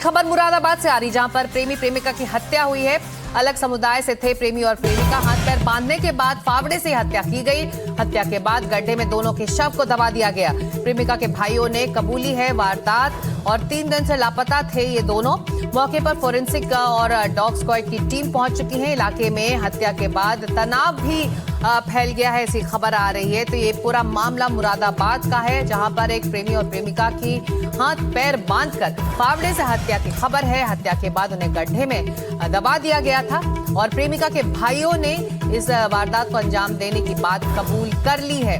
खबर मुरादाबाद से आ रही, जहां पर प्रेमी प्रेमिका की हत्या हुई है। अलग समुदाय से थे प्रेमी और प्रेमिका। हाथ पैर बांधने के बाद फावड़े से हत्या की गई। हत्या के बाद गड्ढे में दोनों के शव को दबा दिया गया। प्रेमिका के भाइयों ने कबूली है वारदात और 3 दिन से लापता थे ये दोनों। मौके पर फोरेंसिक और डॉग स्क्वाड की टीम पहुंच चुकी है। इलाके में हत्या के बाद तनाव भी फैल गया है, ऐसी खबर आ रही है। तो ये पूरा मामला मुरादाबाद का है, जहां पर एक प्रेमी और प्रेमिका की हाथ पैर बांधकर फावड़े से हत्या की खबर है। हत्या के बाद उन्हें गड्ढे में दबा दिया गया था और प्रेमिका के भाइयों ने इस वारदात को अंजाम देने की बात कबूल कर ली है।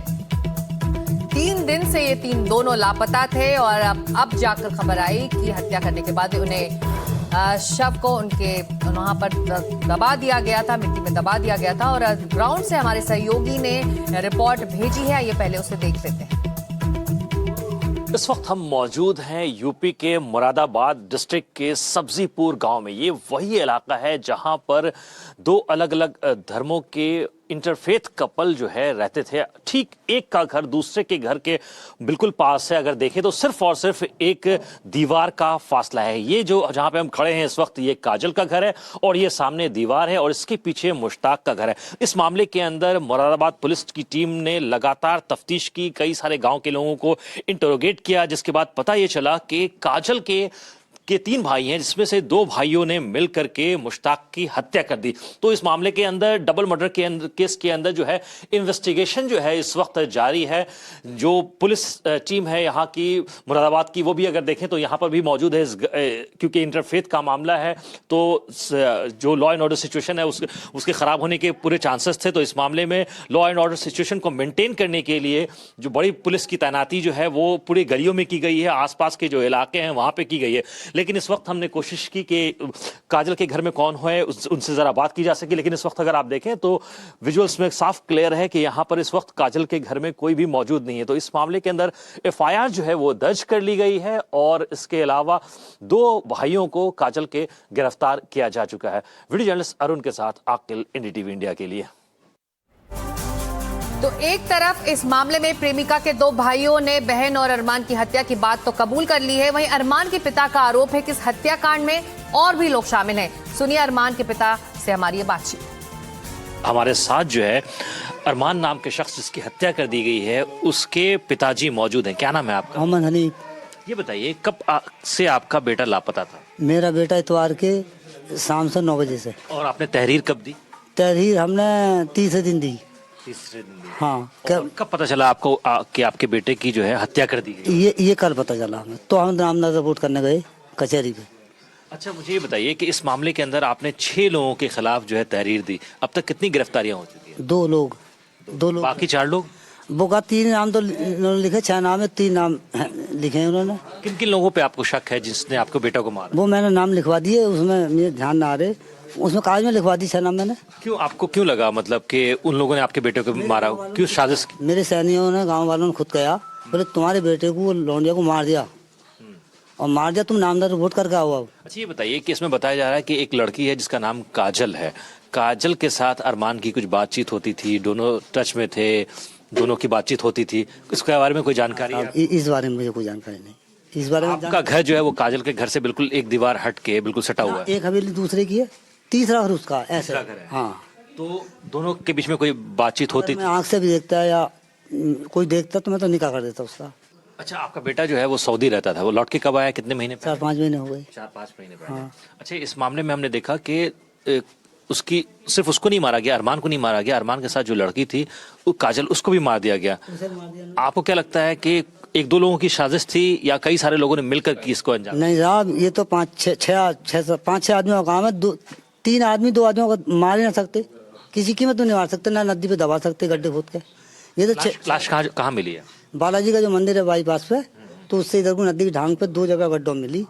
3 दिन से ये दोनों लापता थे और अब जाकर खबर आई कि हत्या करने के बाद उन्हें शव को उनके वहां पर दबा दिया गया था, मिट्टी में दबा दिया गया था। और ग्राउंड से हमारे सहयोगी ने रिपोर्ट भेजी है, ये पहले उसे देख लेते हैं। इस वक्त हम मौजूद हैं यूपी के मुरादाबाद डिस्ट्रिक्ट के सब्जीपुर गांव में। ये वही इलाका है जहां पर 2 अलग अलग धर्मों के इंटरफेथ कपल जो है रहते थे। ठीक एक का घर दूसरे के घर के बिल्कुल पास है। अगर देखें तो सिर्फ और सिर्फ एक दीवार का फासला है। ये जो जहां पे हम खड़े हैं इस वक्त, ये काजल का घर है और ये सामने दीवार है और इसके पीछे मुश्ताक का घर है। इस मामले के अंदर मुरादाबाद पुलिस की टीम ने लगातार तफ्तीश की, कई सारे गांव के लोगों को इंटरोगेट किया, जिसके बाद पता ये चला कि काजल के 3 भाई हैं, जिसमें से 2 भाइयों ने मिलकर के मुश्ताक की हत्या कर दी। तो इस मामले के अंदर डबल मर्डर के अंदर केस के अंदर जो है इन्वेस्टिगेशन जो है इस वक्त जारी है। जो पुलिस टीम है यहाँ की मुरादाबाद की, वो भी अगर देखें तो यहाँ पर भी मौजूद है। क्योंकि इंटरफेथ का मामला है तो जो लॉ एंड ऑर्डर सिचुएशन है उसके खराब होने के पूरे चांसेस थे। तो इस मामले में लॉ एंड ऑर्डर सिचुएशन को मेंटेन करने के लिए जो बड़ी पुलिस की तैनाती जो है वो पूरी गलियों में की गई है, आसपास के जो इलाके हैं वहां पे की गई है। लेकिन इस वक्त हमने कोशिश की कि काजल के घर में कौन है उनसे जरा बात की जा सके। लेकिन इस वक्त अगर आप देखें तो विजुअल्स में साफ क्लियर है कि यहां पर इस वक्त काजल के घर में कोई भी मौजूद नहीं है। तो इस मामले के अंदर एफआईआर जो है वो दर्ज कर ली गई है और इसके अलावा 2 भाइयों को काजल के गिरफ्तार किया जा चुका है। वीडियो जर्नलिस्ट अरुण के साथ आकिल, एनडीटीवी इंडिया के लिए। तो एक तरफ इस मामले में प्रेमिका के 2 भाइयों ने बहन और अरमान की हत्या की बात तो कबूल कर ली है, वहीं अरमान के पिता का आरोप है कि इस हत्याकांड में और भी लोग शामिल हैं। सुनिए अरमान के पिता से हमारी ये बातचीत। हमारे साथ जो है अरमान नाम के शख्स जिसकी हत्या कर दी गई है, उसके पिताजी मौजूद हैं। क्या नाम है आपका? मोहम्मद हनीफ। ये बताइए कब से आपका बेटा लापता था? मेरा बेटा इतवार के शाम से 9 बजे से। और आपने तहरीर कब दी? तहरीर हमने तीसरे दिन दी। तीसरे दिन दी। हाँ। कब पता चला आपको कि आपके बेटे की जो है हत्या कर दी गई? ये कल पता चला हमें। तो हम नामजद रिपोर्ट करने गए कचहरी पे। अच्छा, मुझे ये बताइए कि इस मामले के अंदर आपने 6 लोगों के खिलाफ जो है तहरीर दी। अब तक कितनी गिरफ्तारियां हो चुकी हैं? 2 लोग। बाकी 4 लोग? वो का 3 नाम तो उन्होंने लिखे, 6 नाम है, 3 नाम लिखे हैं उन्होंने। किन किन लोगों पे आपको शक है जिसने आपको बेटा को मारा? वो मैंने नाम लिखवा दिए, उसमें मेरे ध्यान ना आ रहे, उसमें कागज में लिखवा दी 6 नाम मैंने। क्यों लगा मतलब कि उन लोगों ने आपके बेटे को मारा? क्यों साजिश? मेरे सैनिकों ने, गाँव वालों ने खुद कहा, बोले तुम्हारे बेटे को लौंडिया को मार दिया और मार दिया, तुम नामदार रिपोर्ट करके आओ। अब अच्छा, ये बताइए कि इसमें बताया जा रहा है कि एक लड़की है जिसका नाम काजल है। काजल के साथ अरमान की कुछ बातचीत होती थी, दोनों टच में थे, दोनों की बातचीत होती थी। इसके बारे में कोई जानकारी है? इस बारे में मुझे कोई जानकारी नहीं। इस बारे में आपका घर जो है वो काजल के घर से बिल्कुल एक दीवार हट के बिल्कुल सटा हुआ है। एक हवेली दूसरे की है, तीसरा घर उसका, ऐसे। हाँ। तो दोनों के बीच में कोई बातचीत होती थी? आंख से भी देखता है या कोई देखता तो मैं तो निकाह कर देता उसका। अच्छा, आपका बेटा जो है वो सऊदी रहता था, वो लौट के कब आया? कितने महीने? 4-5 महीने हो गए। 4-5 महीने पहले। हाँ। अच्छा, इस मामले में हमने देखा कि उसकी सिर्फ उसको नहीं मारा गया, अरमान को नहीं मारा गया, अरमान के साथ जो लड़की थी वो काजल, उसको भी मार दिया गया। आपको क्या लगता है कि 1-2 लोगों की साजिश थी या कई सारे लोगों ने मिलकर की इसको अंजाम? नहीं साहब, ये तो 5-6 आदमियों का काम है। 3 आदमी 2 आदमियों को मार ही ना सकते, किसी कीमत तो नहीं मार सकते, ना नदी पे दबा सकते गड्ढे खोद के। ये तो लाश कहाँ मिली है? बालाजी का जो मंदिर है बाईपास पे, तो उससे इधर को नदी की ढांग पे 2 जगह गड्ढों मिली,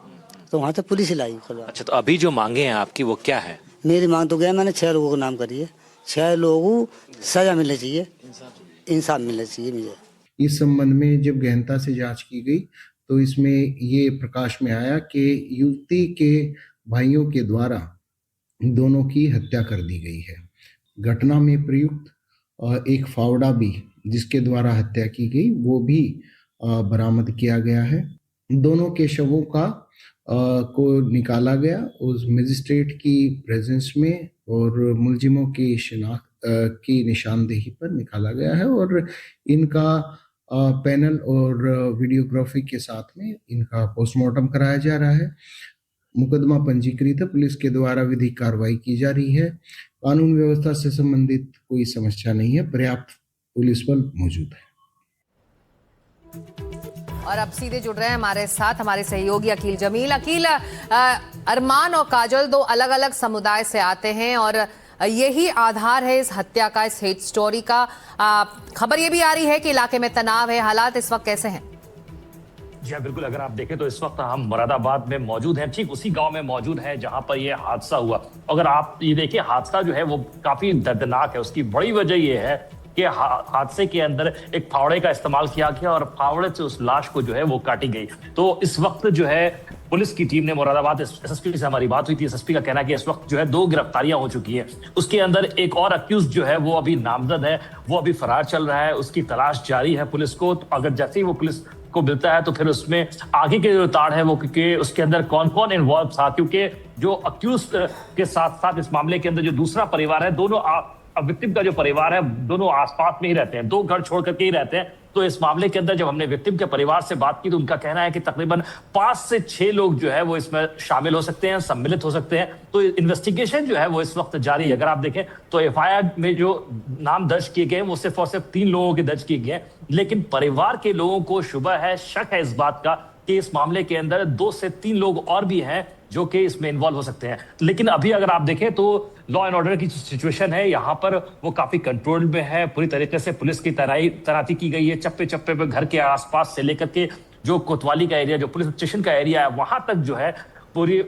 तो वहाँ से पुलिस ही लाई। अच्छा, तो अभी जो मांगे हैं आपकी वो क्या है? मेरी मांग तो गया, मैंने 6 लोगों को नाम करी है। 6 लोगों सजा मिलनी चाहिए, इंसाफ मिलना चाहिए मुझे। इस संबंध में जब गहनता से जांच की गई तो इसमें ये प्रकाश में आया कि युवती के भाइयों के द्वारा दोनों की हत्या कर दी गई है। घटना में प्रयुक्त एक फावड़ा भी जिसके द्वारा हत्या की गई वो भी बरामद किया गया है। दोनों के शवों का को निकाला गया उस मजिस्ट्रेट की प्रेजेंस में और मुलजिमों की शिनाख्त की निशानदेही पर निकाला गया है और इनका पैनल और वीडियोग्राफी के साथ में इनका पोस्टमार्टम कराया जा रहा है। मुकदमा पंजीकृत है, पुलिस के द्वारा विधिक कार्रवाई की जा रही है। कानून व्यवस्था से संबंधित कोई समस्या नहीं है, पर्याप्त पुलिस बल मौजूद है। और अब सीधे जुड़ रहे हैं हमारे साथ हमारे सहयोगी अकील जमील। अकील, अरमान और काजल दो अलग अलग समुदाय से आते हैं और यही आधार है इस हत्या का, इस हेट स्टोरी का। खबर ये भी आ रही है कि इलाके में तनाव है, हालात इस वक्त कैसे हैं? जी हाँ, बिल्कुल। अगर आप देखें तो इस वक्त हम मुरादाबाद में मौजूद हैं, ठीक उसी गांव में मौजूद हैं जहां पर यह हादसा हुआ। अगर आप ये देखिए, हादसा जो है वो काफी दर्दनाक है। उसकी बड़ी वजह यह है कि हादसे के अंदर एक फावड़े का इस्तेमाल किया गया और फावड़े से उस लाश को जो है वो काटी गई। तो इस वक्त जो है पुलिस की टीम ने मुरादाबाद एसएसपी से हमारी बात हुई थी, एसएसपी का कहना है कि इस वक्त जो है 2 गिरफ्तारियां हो चुकी हैं। उसके अंदर एक और अक्यूज जो है वो अभी नामजद है, वो अभी फरार चल रहा है, उसकी तलाश जारी है पुलिस को। तो अगर जैसे ही वो पुलिस को मिलता है तो फिर उसमें आगे के जो ताड़ है वो, क्योंकि उसके अंदर कौन कौन इन्वॉल्व था, क्योंकि जो अक्यूज के साथ साथ इस मामले के अंदर जो दूसरा परिवार है, दोनों विक्टिम का जो परिवार है दोनों आसपास में ही रहते हैं, 2 घर छोड़ करके ही रहते हैं। तो इस मामले के अंदर जब हमने विक्टिम के परिवार से बात की तो उनका कहना है कि तकरीबन 5 से 6 लोग जो है वो इसमें शामिल हो सकते हैं, सम्मिलित हो सकते हैं। तो इन्वेस्टिगेशन जो है वो इस वक्त जारी है। अगर आप देखें तो एफआईआर में जो नाम दर्ज किए गए वो सिर्फ और सिर्फ 3 लोगों के दर्ज किए गए हैं, लेकिन परिवार के लोगों को शुबह है, शक है इस बात का कि इस मामले के अंदर 2 से 3 लोग और भी हैं जो कि इसमें इन्वॉल्व हो सकते हैं। लेकिन अभी अगर आप देखें तो लॉ एंड ऑर्डर की सिचुएशन है यहाँ पर वो काफी कंट्रोल में है। पूरी तरीके से पुलिस की तैनाती की गई है, चप्पे चप्पे पे घर के आसपास से लेकर के जो कोतवाली का एरिया, जो पुलिस स्टेशन का एरिया है, वहां तक जो है पूरी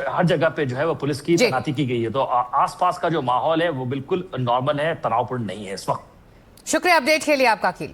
हर जगह पे जो है वो पुलिस की तैनाती की गई है। तो आसपास का जो माहौल है वो बिल्कुल नॉर्मल है, तनावपूर्ण नहीं है इस वक्त। शुक्रिया अपडेट के लिए आपका अकील।